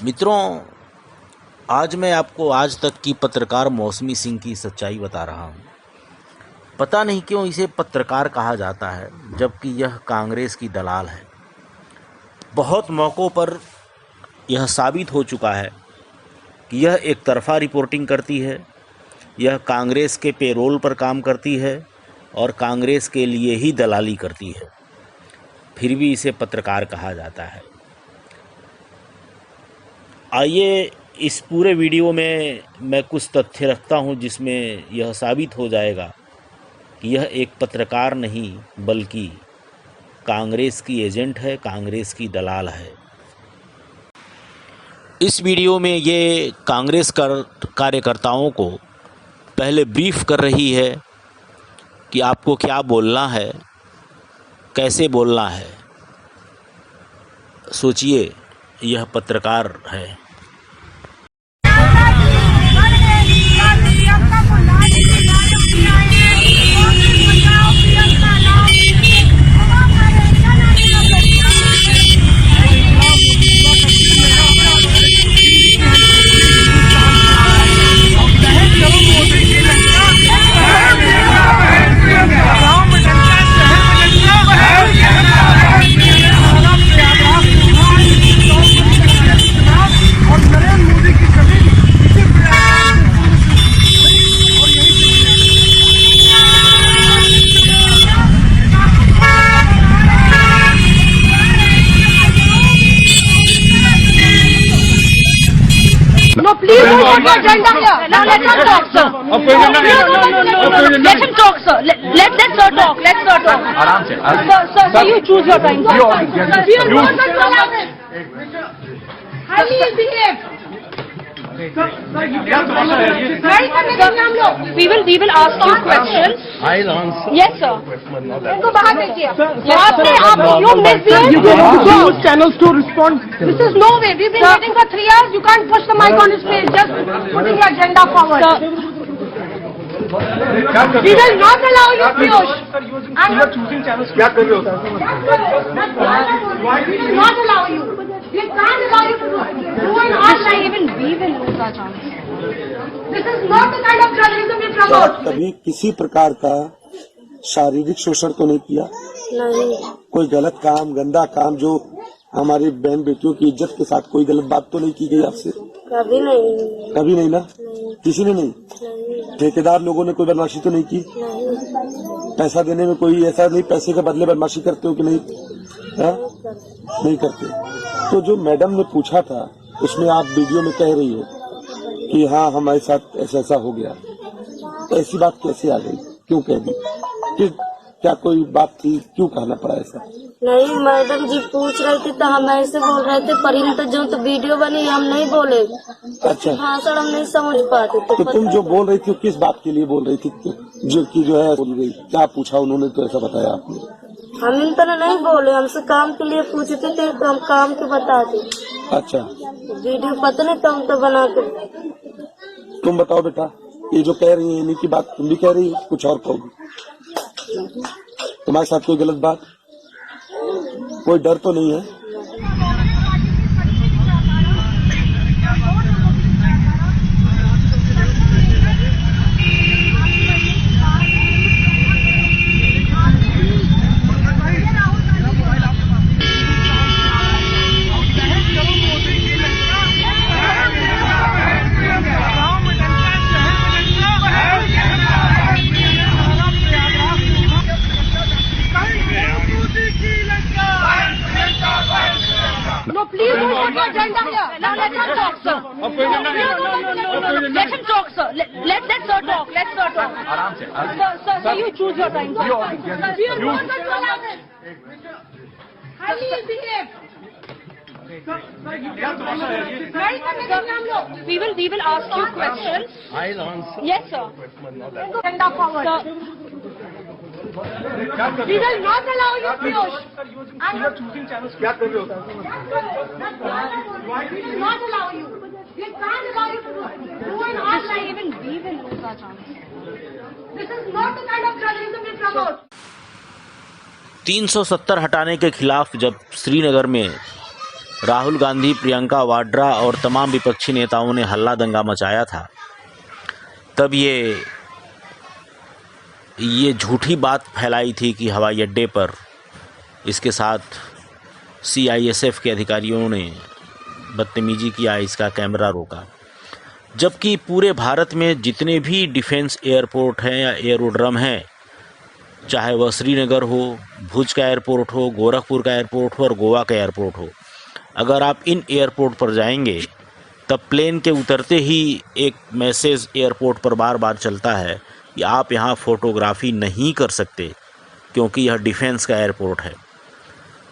मित्रों, आज मैं आपको आज तक की पत्रकार मौसमी सिंह की सच्चाई बता रहा हूँ। पता नहीं क्यों इसे पत्रकार कहा जाता है, जबकि यह कांग्रेस की दलाल है। बहुत मौक़ों पर यह साबित हो चुका है कि यह एक तरफ़ा रिपोर्टिंग करती है, यह कांग्रेस के पेरोल पर काम करती है और कांग्रेस के लिए ही दलाली करती है, फिर भी इसे पत्रकार कहा जाता है। आइए इस पूरे वीडियो में मैं कुछ तथ्य रखता हूं, जिसमें यह साबित हो जाएगा कि यह एक पत्रकार नहीं बल्कि कांग्रेस की एजेंट है, कांग्रेस की दलाल है। इस वीडियो में ये कांग्रेस कार्यकर्ताओं को पहले ब्रीफ कर रही है कि आपको क्या बोलना है, कैसे बोलना है। सोचिए, यह पत्रकार है। No, please don't put your agenda here. Now let us talk, sir. No. Let him talk, sir. Let sir talk. Let sir talk. Sir, you choose your time. Highly behave. We will ask you questions. I'll answer. Yes, sir. इनको बाहर भेजिए. You misbehave. You don't use channels to respond. This is no way. We've been waiting for 3 hours. You can't push the mic on his face. Just putting your agenda forward. We will not allow you, Piyush. You are choosing channels. क्या कर रहे हो? We will not allow you. We can't allow you to ruin our life. Even we will lose our chance. This is not the kind of journalism we promote. कभी किसी प्रकार का शारीरिक शोषण तो नहीं किया? नहीं। कोई गलत काम, गंदा काम, जो हमारी बहन बेटियों की इज्जत के साथ कोई गलत बात तो नहीं की गई आपसे? कभी नहीं। कभी नहीं ना? नहीं। किसी ने नहीं? नहीं। ठेकेदार लोगों ने कोई बदमाशी तो नहीं की? नहीं। पैसा देने में कोई ऐसा नहीं, पैसे के बदले बदमाशी करते हो कि नहीं? है? नहीं करते। तो जो मैडम ने पूछा था, उसमें आप वीडियो में कह रही हो कि हाँ हमारे साथ ऐसा ऐसा हो गया, तो ऐसी बात कैसे आ गई? क्यों कह दी? कि क्या कोई बात थी? क्यों कहना पड़ा ऐसा? नहीं, मैडम जी पूछ रहे थे तो हम ऐसे बोल रहे थे, पर जो तो वीडियो बनी हम नहीं बोले। अच्छा। हाँ सर, हम नहीं समझ पाते थे। तो तुम जो बोल रही थी किस बात के लिए बोल रही थी? जो है बोल रही, क्या पूछा उन्होंने, तो ऐसा बताया आपने? हम इन तरह नहीं बोले, हमसे काम के लिए पूछते थे तो हम काम के बताते। अच्छा। वीडियो पता नहीं कम तो बना के। तुम बताओ बेटा, ये जो कह रही है इन्हीं की बात तुम भी कह रही हो, कुछ और कहोगी? तुम्हारे साथ कोई गलत बात, कोई डर तो नहीं है? No, please don't put your agenda here. Now let us talk, sir. No. Let him talk, sir. Let sir talk. Let sir talk. Sir, you choose your time. Highly behave. We will ask you questions. I'll answer. Yes, sir. Agenda forward. We will not allow you, Piyush. You are choosing channels. क्या कर रहे हो? We will not allow you. We can't allow you to ruin our life. Even we will lose our chance. This is not the kind of journalism we promote. 370 हटाने के खिलाफ जब श्रीनगर में राहुल गांधी, प्रियंका वाड्रा और तमाम विपक्षी नेताओं ने हल्ला दंगा मचाया था, तब ये झूठी बात फैलाई थी कि हवाई अड्डे पर इसके साथ CISF के अधिकारियों ने बदतमीजी किया, इसका कैमरा रोका। जबकि पूरे भारत में जितने भी डिफेंस एयरपोर्ट हैं या एयरोड्रम हैं, चाहे वह श्रीनगर हो, भुज का एयरपोर्ट हो, गोरखपुर का एयरपोर्ट हो और गोवा का एयरपोर्ट हो, अगर आप इन एयरपोर्ट पर जाएंगे तब प्लेन के उतरते ही एक मैसेज एयरपोर्ट पर बार बार चलता है कि आप यहाँ फ़ोटोग्राफी नहीं कर सकते क्योंकि यह डिफेंस का एयरपोर्ट है।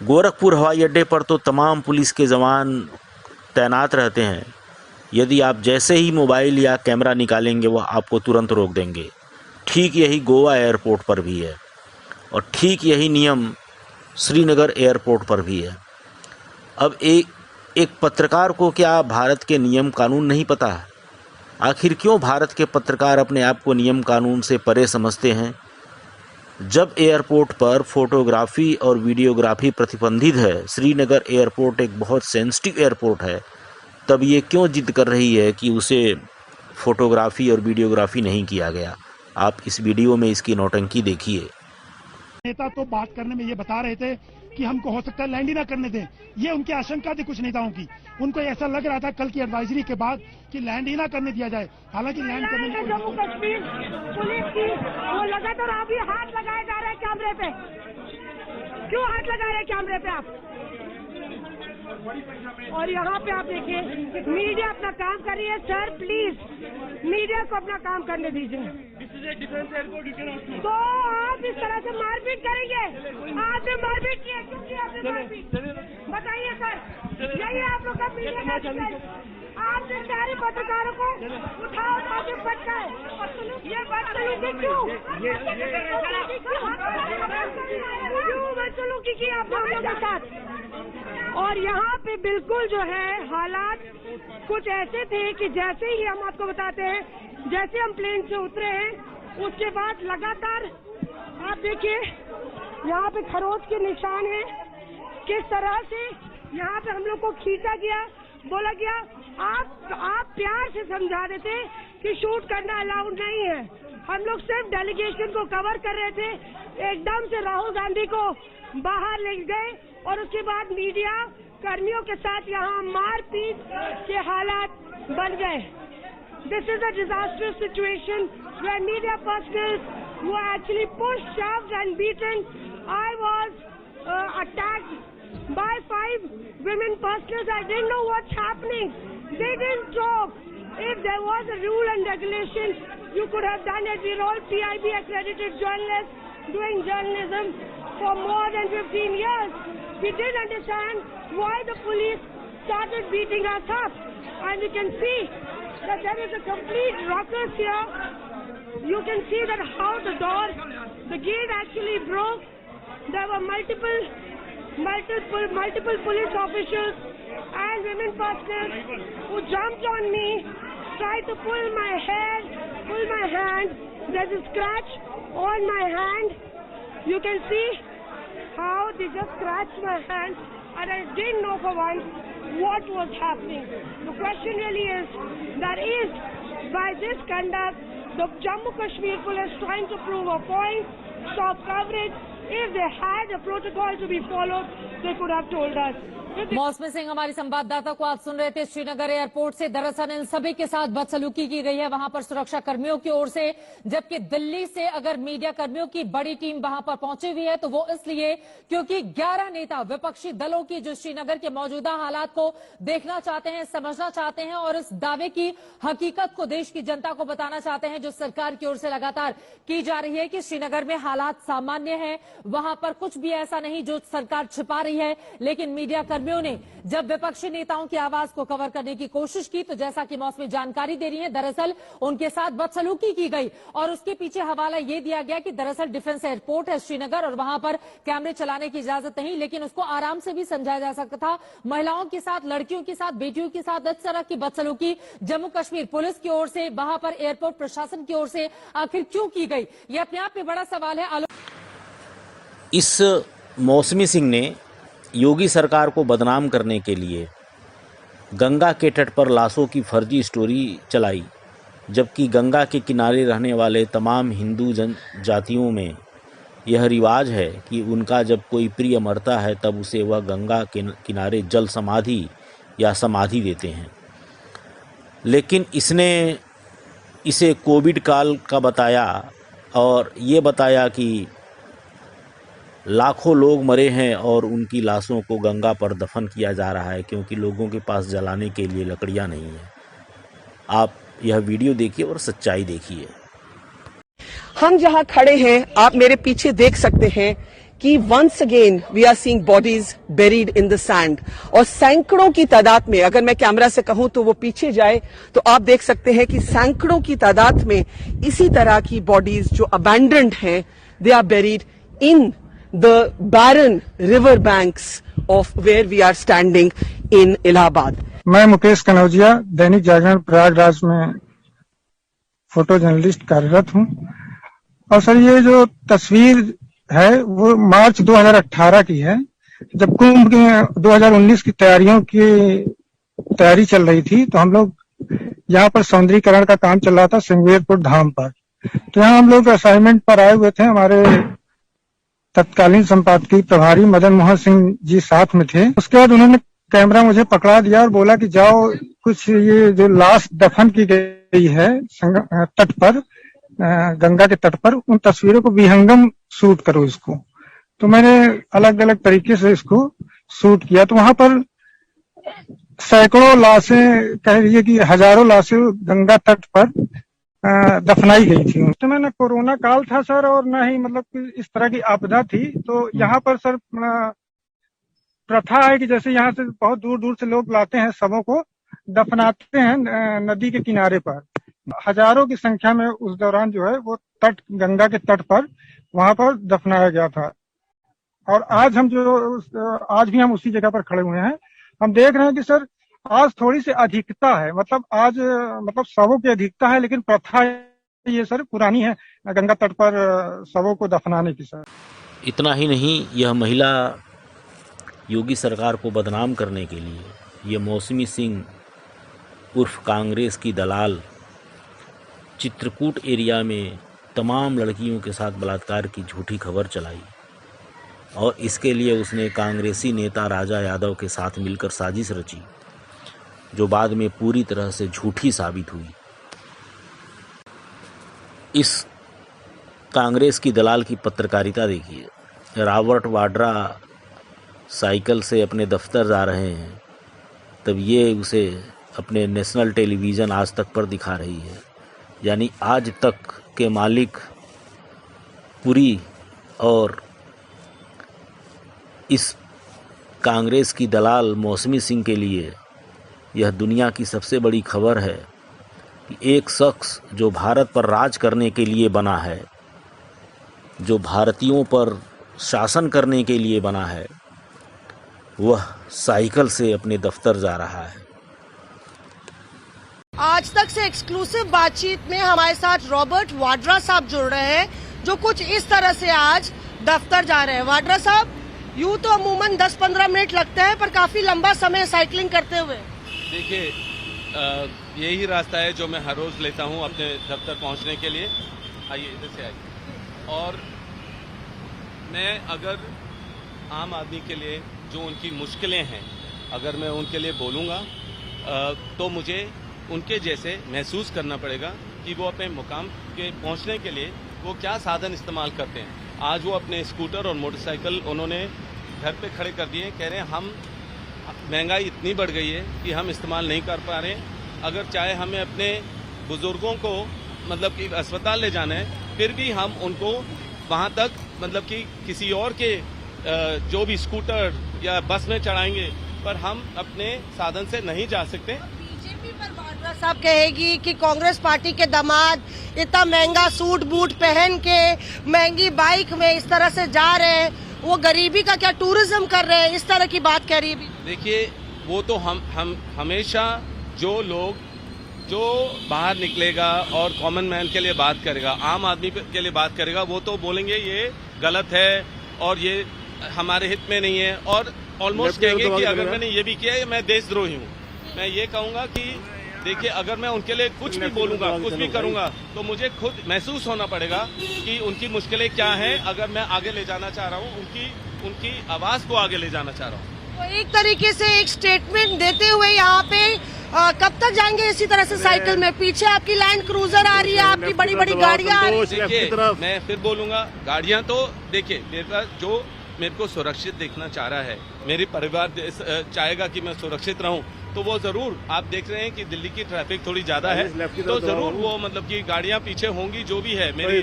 गोरखपुर हवाई अड्डे पर तो तमाम पुलिस के जवान तैनात रहते हैं। यदि आप जैसे ही मोबाइल या कैमरा निकालेंगे वह आपको तुरंत रोक देंगे। ठीक यही गोवा एयरपोर्ट पर भी है और ठीक यही नियम श्रीनगर एयरपोर्ट पर भी है। अब एक पत्रकार को क्या भारत के नियम कानून नहीं पता है? आखिर क्यों भारत के पत्रकार अपने आप को नियम कानून से परे समझते हैं? जब एयरपोर्ट पर फोटोग्राफी और वीडियोग्राफी प्रतिबंधित है, श्रीनगर एयरपोर्ट एक बहुत सेंसिटिव एयरपोर्ट है, तब ये क्यों जिद कर रही है कि उसे फोटोग्राफी और वीडियोग्राफी नहीं किया गया? आप इस वीडियो में इसकी नौटंकी देखिए। नेता तो बात करने में ये बता रहे थे कि हमको हो सकता है लैंड ही ना करने दें, ये उनकी आशंका थी कुछ नेताओं की। उनको ऐसा लग रहा था कल की एडवाइजरी के बाद कि लैंड ही ना करने दिया जाए। हालांकि लैंड करने में जम्मू कश्मीर पुलिस की वो लगातार अभी हाथ लगाए जा रहे हैं कैमरे पे। क्यों हाथ लगा रहे हैं कैमरे पे आप? और यहाँ पे आप देखिए मीडिया अपना काम कर रही है। सर प्लीज मीडिया को अपना काम करने दीजिए। तो आप इस तरह से मारपीट करेंगे? आपने मारपीट की है, क्यों की आपने मारपीट? बताइए सर, यही आप लोग का मीडिया का आपने सारे पत्रकारों को उठा के पटकाए। ये बदसलूकी क्यों? क्यों बदसलूकी की आप लोगों के साथ? और यहाँ पे बिल्कुल जो है हालात कुछ ऐसे थे कि जैसे ही हम आपको बताते हैं, जैसे हम प्लेन से उतरे हैं उसके बाद लगातार आप देखिए यहाँ पे खरोच के निशान हैं। किस तरह से यहाँ पे हम लोग को खींचा गया, बोला गया आप प्यार से समझा देते कि शूट करना अलाउड नहीं है। हम लोग सिर्फ डेलीगेशन को कवर कर रहे थे। एकदम से राहुल गांधी को बाहर ले गए और उसके बाद मीडिया कर्मियों के साथ यहाँ मारपीट के हालात बन गए। This is a disastrous situation where media personnel were actually pushed, shoved and beaten. I was attacked by 5 women personnel. I didn't know what's happening. They didn't talk. If there was a rule and regulation, you could have done it. We're all PIB accredited journalists doing journalism for more than 15 years. We didn't understand why the police started beating us up. And you can see that there is a complete ruckus here. You can see that how the gate actually broke. There were multiple police officials and women personnel who jumped on me, tried to pull my hair, pull my hand. There's a scratch on my hand. You can see how they just scratched my hand, and I didn't know for once what was happening. The question really is that is by this conduct the Jammu Kashmir police trying to prove a point, stop coverage. If they had a protocol to be followed, they could have told us. मौसमी सिंह हमारी संवाददाता को आप सुन रहे थे Srinagar airport से। दरअसल इन सभी के साथ बदसलूकी की गई है वहां पर सुरक्षा कर्मियों की ओर से, जबकि दिल्ली से अगर मीडिया कर्मियों की बड़ी टीम वहां पर पहुंची हुई है तो वो इसलिए क्योंकि 11 नेता विपक्षी दलों की जो श्रीनगर के मौजूदा हालात को देखना चाहते हैं, समझना चाहते हैं और इस दावे की हकीकत को देश की जनता को बताना चाहते हैं जो सरकार की ओर से लगातार की जा रही है कि श्रीनगर में हालात सामान्य है, वहां पर कुछ भी ऐसा नहीं जो सरकार छिपा रही है। लेकिन मीडिया कर्मियों ने जब विपक्षी नेताओं की आवाज को कवर करने की कोशिश की तो जैसा कि मौसमी जानकारी दे रही है, दरअसल उनके साथ बदसलूकी की गई और उसके पीछे हवाला ये दिया गया कि दरअसल डिफेंस एयरपोर्ट है श्रीनगर और वहां पर कैमरे चलाने की इजाजत नहीं, लेकिन उसको आराम से भी समझाया जा सकता था। महिलाओं के साथ, लड़कियों के साथ, बेटियों के साथ इस तरह की बदसलूकी जम्मू कश्मीर पुलिस की ओर से, वहां पर एयरपोर्ट प्रशासन की ओर से आखिर क्यों की गई, ये अपने आप में बड़ा सवाल है। इस मौसमी सिंह ने योगी सरकार को बदनाम करने के लिए गंगा के तट पर लाशों की फर्जी स्टोरी चलाई, जबकि गंगा के किनारे रहने वाले तमाम हिंदू जनजातियों में यह रिवाज है कि उनका जब कोई प्रिय मरता है तब उसे वह गंगा के किनारे जल समाधि या समाधि देते हैं। लेकिन इसने इसे कोविड काल का बताया और ये बताया कि लाखों लोग मरे हैं और उनकी लाशों को गंगा पर दफन किया जा रहा है क्योंकि लोगों के पास जलाने के लिए लकड़ियां नहीं है। आप यह वीडियो देखिए और सच्चाई देखिए। हम जहां खड़े हैं आप मेरे पीछे देख सकते हैं कि once again we are seeing bodies buried in the sand और सैकड़ों की तादाद में, अगर मैं कैमरा से कहूं तो वो पीछे जाए तो आप देख सकते हैं कि सैकड़ों की तादाद में इसी तरह की बॉडीज जो अबैंडन्ड हैं, they are buried in the barren river banks of where we are standing in Allahabad. मैं मुकेश कनौजिया, दैनिक जागरण प्रयागराज में फोटो जर्नलिस्ट कार्यरत हूं। और सर ये जो तस्वीर है वो मार्च 2018 की है, जब कुंभ के 2019 की तैयारी चल रही थी तो हम लोग यहाँ पर सौंदर्यीकरण का काम चल रहा था सिंगवेरपुर धाम पर। तो यहाँ हम लोग असाइनमेंट पर आए हुए थे, हमारे तत्कालीन संपादकीय प्रभारी मदन मोहन सिंह जी साथ में थे। उसके बाद उन्होंने कैमरा मुझे पकड़ा दिया और बोला कि जाओ कुछ ये जो लाश दफन की गई है तट पर, गंगा के तट पर, उन तस्वीरों को विहंगम शूट करो इसको। तो मैंने अलग अलग तरीके से इसको शूट किया। तो वहां पर सैकड़ों लाशें, कह रही है कि हजारों लाशें गंगा तट पर दफनाई गई थी। उस समय न कोरोना काल था सर और न ही मतलब इस तरह की आपदा थी। तो यहाँ पर सर प्रथा है कि जैसे यहाँ से बहुत दूर दूर से लोग लाते हैं, शवों को दफनाते हैं नदी के किनारे पर। हजारों की संख्या में उस दौरान जो है वो तट, गंगा के तट पर वहां पर दफनाया गया था। और आज भी हम उसी जगह पर खड़े हुए हैं। हम देख रहे हैं कि सर आज थोड़ी सी अधिकता है, मतलब शवों की अधिकता है, लेकिन प्रथा ये सर पुरानी है गंगा तट पर शवों को दफनाने की। सर इतना ही नहीं, यह महिला योगी सरकार को बदनाम करने के लिए ये मौसमी सिंह उर्फ कांग्रेस की दलाल चित्रकूट एरिया में तमाम लड़कियों के साथ बलात्कार की झूठी खबर चलाई और इसके लिए उसने कांग्रेसी नेता राजा यादव के साथ मिलकर साजिश रची, जो बाद में पूरी तरह से झूठी साबित हुई। इस कांग्रेस की दलाल की पत्रकारिता देखिए। रॉबर्ट वाड्रा साइकिल से अपने दफ्तर जा रहे हैं, तब ये उसे अपने नेशनल टेलीविज़न आज तक पर दिखा रही है। यानी आज तक के मालिक पुरी और इस कांग्रेस की दलाल मौसमी सिंह के लिए यह दुनिया की सबसे बड़ी खबर है कि एक शख्स जो भारत पर राज करने के लिए बना है, जो भारतीयों पर शासन करने के लिए बना है, वह साइकिल से अपने दफ्तर जा रहा है। आज तक से एक्सक्लूसिव बातचीत में हमारे साथ रॉबर्ट वाड्रा साहब जुड़ रहे हैं, जो कुछ इस तरह से आज दफ्तर जा रहे हैं। वाड्रा साहब, यूं तो अमूमन 10-15 मिनट लगते हैं, पर काफी लंबा समय साइकिलिंग करते हुए। देखिए, यही रास्ता है जो मैं हर रोज लेता हूं अपने दफ्तर पहुंचने के लिए। आइए, इधर से आइए। और मैं अगर आम आदमी के लिए जो उनकी मुश्किलें हैं, अगर मैं उनके लिए बोलूँगा तो मुझे उनके जैसे महसूस करना पड़ेगा कि वो अपने मुकाम के पहुंचने के लिए वो क्या साधन इस्तेमाल करते हैं। आज वो अपने स्कूटर और मोटरसाइकिल उन्होंने घर पे खड़े कर दिए, कह रहे हैं हम महंगाई इतनी बढ़ गई है कि हम इस्तेमाल नहीं कर पा रहे। अगर चाहे हमें अपने बुज़ुर्गों को मतलब कि अस्पताल ले जाना है, फिर भी हम उनको वहाँ तक मतलब कि किसी और के जो भी स्कूटर या बस में चढ़ाएंगे, पर हम अपने साधन से नहीं जा सकते। बीजेपी पर वाड्रा साहब कहेगी कि कांग्रेस पार्टी के दामाद इतना महंगा सूट बूट पहन के महंगी बाइक में इस तरह से जा रहे हैं, वो गरीबी का क्या टूरिज्म कर रहे हैं, इस तरह की बात कह रही है। देखिए, वो तो हम हमेशा जो लोग जो बाहर निकलेगा और कॉमन मैन के लिए बात करेगा, आम आदमी के लिए बात करेगा, वो तो बोलेंगे ये गलत है और ये हमारे हित में नहीं है। और ऑलमोस्ट कहेंगे कि अगर मैंने ये भी किया है मैं देशद्रोही हूँ। मैं ये कहूँगा कि देखिए, अगर मैं उनके लिए कुछ भी बोलूंगा, कुछ भी करूंगा, तो मुझे खुद महसूस होना पड़ेगा कि उनकी मुश्किलें क्या हैं। अगर मैं आगे ले जाना चाह रहा हूँ, उनकी आवाज को आगे ले जाना चाह रहा हूँ। तो एक तरीके से एक स्टेटमेंट देते हुए यहाँ पे कब तक जाएंगे इसी तरह से साइकिल में? पीछे आपकी लैंड क्रूजर आ रही है, आपकी बड़ी बड़ी गाड़ियाँ आ रही है। देखिए, मैं फिर बोलूंगा, गाड़ियाँ तो देखिए, मेरे पास जो मेरे को सुरक्षित देखना चाह रहा है, मेरे परिवार चाहेगा कि मैं सुरक्षित रहूं, तो वो जरूर, आप देख रहे हैं कि दिल्ली की ट्रैफिक थोड़ी ज्यादा है, तो जरूर वो मतलब कि गाड़ियां पीछे होंगी, जो भी है मेरी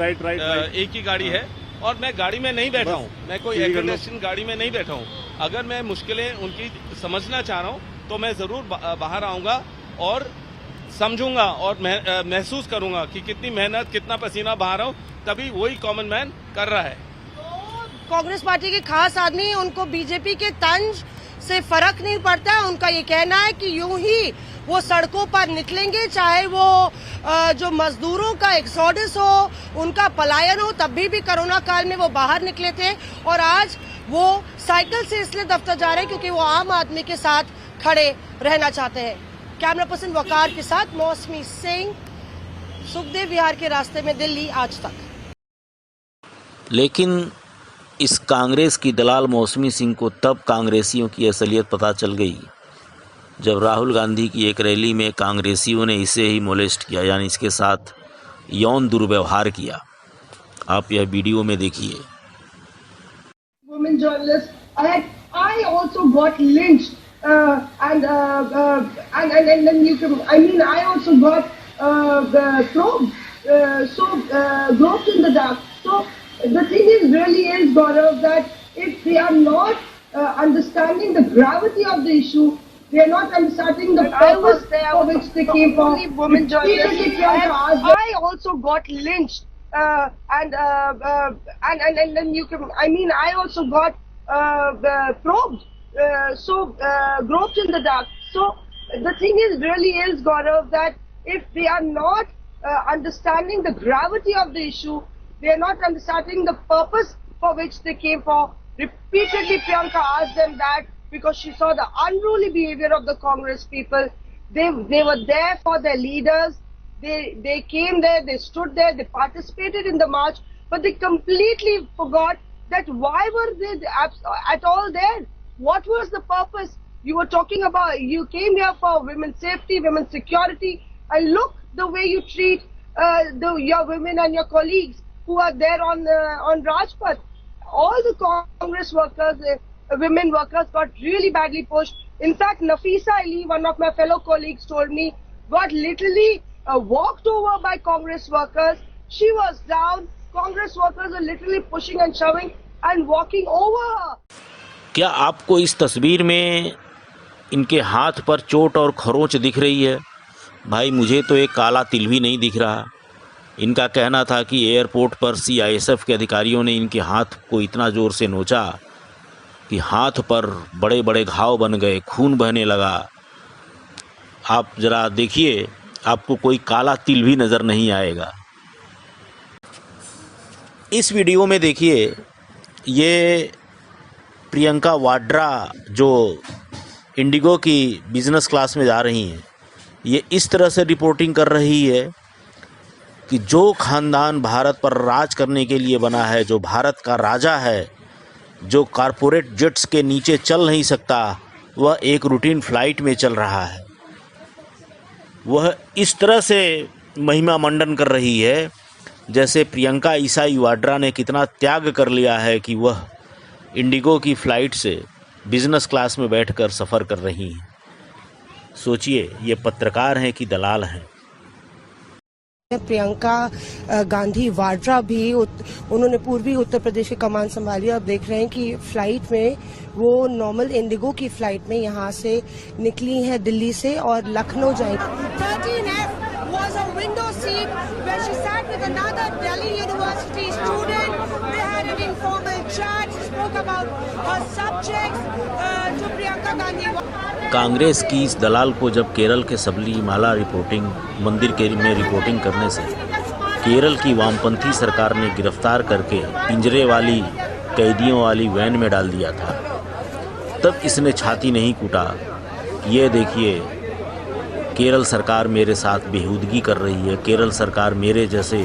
एक ही गाड़ी है और मैं गाड़ी में नहीं बैठा हूं, मैं कोई एयर कंडीशन गाड़ी में नहीं बैठा हूं। अगर मैं मुश्किलें उनकी समझना चाह रहा हूं तो मैं जरूर बाहर आऊंगा और समझूंगा और महसूस करूंगा कि कितनी मेहनत, कितना पसीना बहा रहा हूं, तभी वही कॉमन मैन कर रहा है। कांग्रेस पार्टी के खास आदमी, उनको बीजेपी के तंज से फर्क नहीं पड़ता है। उनका ये कहना है कि यूं ही वो सड़कों पर निकलेंगे, चाहे वो जो मजदूरों का एक्सोडस हो, उनका पलायन हो, तब भी कोरोना काल में वो बाहर निकले थे और आज वो साइकिल से इसलिए दफ्तर जा रहे हैं क्योंकि वो आम आदमी के साथ खड़े रहना चाहते हैं। कैमरा पर्सन वकार के साथ मौसमी सिंह, सुखदेव विहार के रास्ते में, दिल्ली आज तक। लेकिन इस कांग्रेस की दलाल मौसमी सिंह को तब कांग्रेसियों की असलियत पता चल गई जब राहुल गांधी की एक रैली में कांग्रेसियों ने इसे ही मोलेस्ट किया, यानी इसके साथ यौन दुर्व्यवहार किया। आप यह वीडियो में देखिए। Women journalists, I also got lynched and then you can, I mean, I also got probed, groped in the dark. So the thing is, really is, Gaurav, that if they are not understanding the gravity of the issue, they are not understanding the purpose for which they came for. Women journalists, I also got lynched and then you can, I mean, I also got probed, groped in the dark. So the thing is, really is, Gaurav, that if they are not understanding the gravity of the issue, they are not understanding the purpose for which they came for. Repeatedly, Priyanka asked them that because she saw the unruly behavior of the Congress people. They were there for their leaders. They came there, they stood there, they participated in the march, but they completely forgot that why were they at all there? What was the purpose? You were talking about, you came here for women's safety, women's security, and look the way you treat your women and your colleagues who are there on Rajpath. All the Congress workers, women workers got really badly pushed. In fact, Nafisa Ali, one of my fellow colleagues, told me, got literally walked over by Congress workers. She was down. Congress workers were literally pushing and shoving and walking over her. क्या आपको इस तस्वीर में इनके हाथ पर चोट और खरोंच दिख रही है? भाई, मुझे तो एक काला तिल भी नहीं दिख रहा। इनका कहना था कि एयरपोर्ट पर CISF के अधिकारियों ने इनके हाथ को इतना ज़ोर से नोचा कि हाथ पर बड़े बड़े घाव बन गए, खून बहने लगा। आप ज़रा देखिए, आपको कोई काला तिल भी नज़र नहीं आएगा। इस वीडियो में देखिए, ये प्रियंका वाड्रा जो इंडिगो की बिज़नेस क्लास में जा रही हैं, ये इस तरह से रिपोर्टिंग कर रही है कि जो ख़ानदान भारत पर राज करने के लिए बना है, जो भारत का राजा है, जो कॉरपोरेट जेट्स के नीचे चल नहीं सकता, वह एक रूटीन फ़्लाइट में चल रहा है। वह इस तरह से महिमा मंडन कर रही है जैसे प्रियंका ईसाई वाड्रा ने कितना त्याग कर लिया है कि वह इंडिगो की फ़्लाइट से बिज़नेस क्लास में बैठकर सफ़र कर रही हैं। सोचिए, ये पत्रकार हैं कि दलाल हैं। प्रियंका गांधी वाड्रा भी, उन्होंने पूर्वी उत्तर प्रदेश की कमान संभाली। अब देख रहे हैं कि फ्लाइट में वो नॉर्मल इंडिगो की फ्लाइट में यहाँ से निकली हैं दिल्ली से और लखनऊ जाएंगी। 13F was a window seat where she sat with another Delhi University student. They had an informal chat, spoke about her subjects. जो प्रियंका गांधी कांग्रेस की इस दलाल को जब केरल के सबरीमाला मंदिर में रिपोर्टिंग करने से केरल की वामपंथी सरकार ने गिरफ्तार करके पिंजरे वाली कैदियों वाली वैन में डाल दिया था, तब इसने छाती नहीं कूटा। ये देखिए, केरल सरकार मेरे साथ बेहूदगी कर रही है, केरल सरकार मेरे जैसे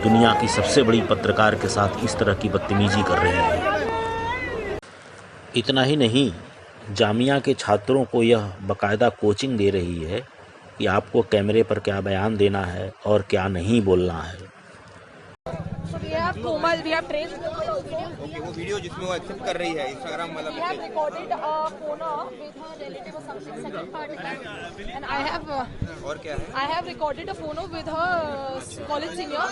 दुनिया की सबसे बड़ी पत्रकार के साथ इस तरह की बदतमीजी कर रही है। इतना ही नहीं, जामिया के छात्रों को यह बाकायदा कोचिंग दे रही है कि आपको कैमरे पर क्या बयान देना है और क्या नहीं बोलना है। कोमल, we have trained वो वीडियो जिसमें वो एक्सेप्ट कर रही है इंस्टाग्राम वाला, we have recorded a phono with her relative or something, second part, and I have और क्या है, I have recorded a phono with her college senior,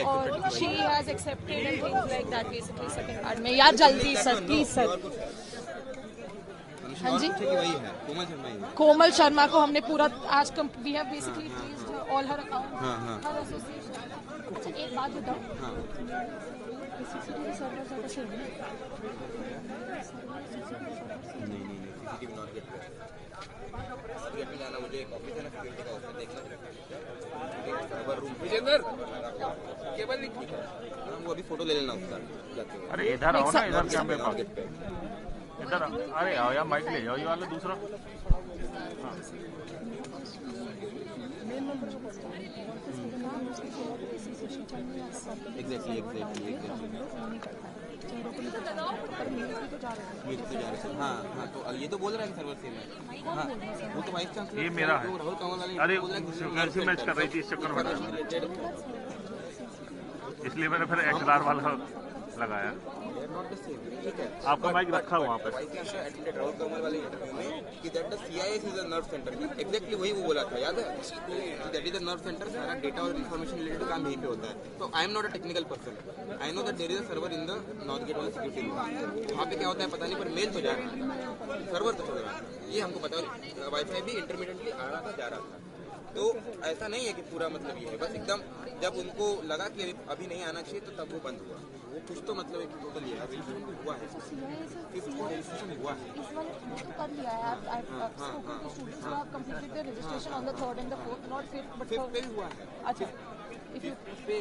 और she has accepted and things like that basically second part में। यार जल्दी sir, please sir. हाँ जी, वही है कोमल शर्मा ही है। कोमल शर्मा को हमने पूरा आज we have basically freezed all her account, her association। अच्छा एक बात बताओ, सीसीटीवी सर्वर ज़्यादा सही है? नहीं सीसीटीवी नॉट गेट पे जाना, मुझे एक ऑफिस है ना सिक्योरिटी का, उसमें देखना सर्वर रूम विजेंद्र केवल नहीं ठीक है, वो अभी फोटो ले लेना उसका जाते हुए। अरे इधर आओ ना, इधर कैमरे पर इधर, अरे आओ यार, माइक ले जाओ, ये वाला दूसरा। एग्जैक्टली हाँ, तो ये तो बोल रहा है कि सर्वर सेम है। हाँ, वो तो वाइस चांसलर ये मेरा है। राहुल कंवल वाले अरे कैसे मैच कर रही थी इस चक्कर में, इसलिए मैंने फिर XLR वाला लगाया। आपका माइक रखा हुआ वहाँ पे। राहुल कंवल वाले इंटरव्यू में कि that the CIS is a nerve centre, exactly वही वो बोला था, याद है? That is a nerve centre, सारा डेटा और इन्फॉर्मेशन रिलेटेड काम यहीं पे होता है। तो I am not a technical person, I know that there is a server in the north gate वाला सिक्योरिटी रूम। वहाँ पे क्या होता है पता नहीं, पर मेल तो जा रहा है, सर्वर तो चल रहा है, ये हमको पता है। वाईफाई भी इंटरमीडिएटली आ रहा था, जा रहा था। तो ऐसा नहीं है कि पूरा मतलब ये है, बस एकदम जब उनको लगा कि अभी नहीं आना चाहिए तो तब वो बंद हुआ। वो कुछ तो मतलब है कि टोटल ये रजिस्ट्रेशन हुआ है, रजिस्ट्रेशन हुआ है। कर लिया है, completed the registration on the 3rd and the 4th, not 5th but 5th पे भी हुआ है। अच्छा, इस पे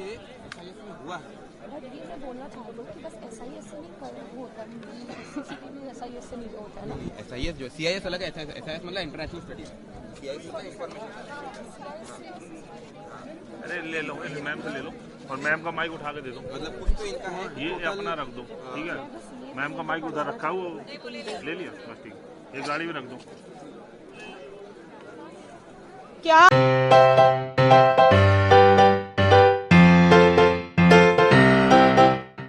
SIS में हुआ है। बट ये मैं बोलना चाह रही हूँ कि बस SIS से नहीं कर होता, CCTV SIS से नहीं होता है ना। SIS जो CIS अलग है, SIS मतलब इंटरनेशनल स्टडी, CIS मतलब इंफॉर्मेशन। अरे ले लो, मैम से ले लो और मैम का माइक उठा के दे दो। मतलब कुछ तो इनका है, ये अपना रख दो, ठीक है? मैम का माइक उधर रखा, वो ले लिया, बस ठीक है। ये गाड़ी में रख दो। क्या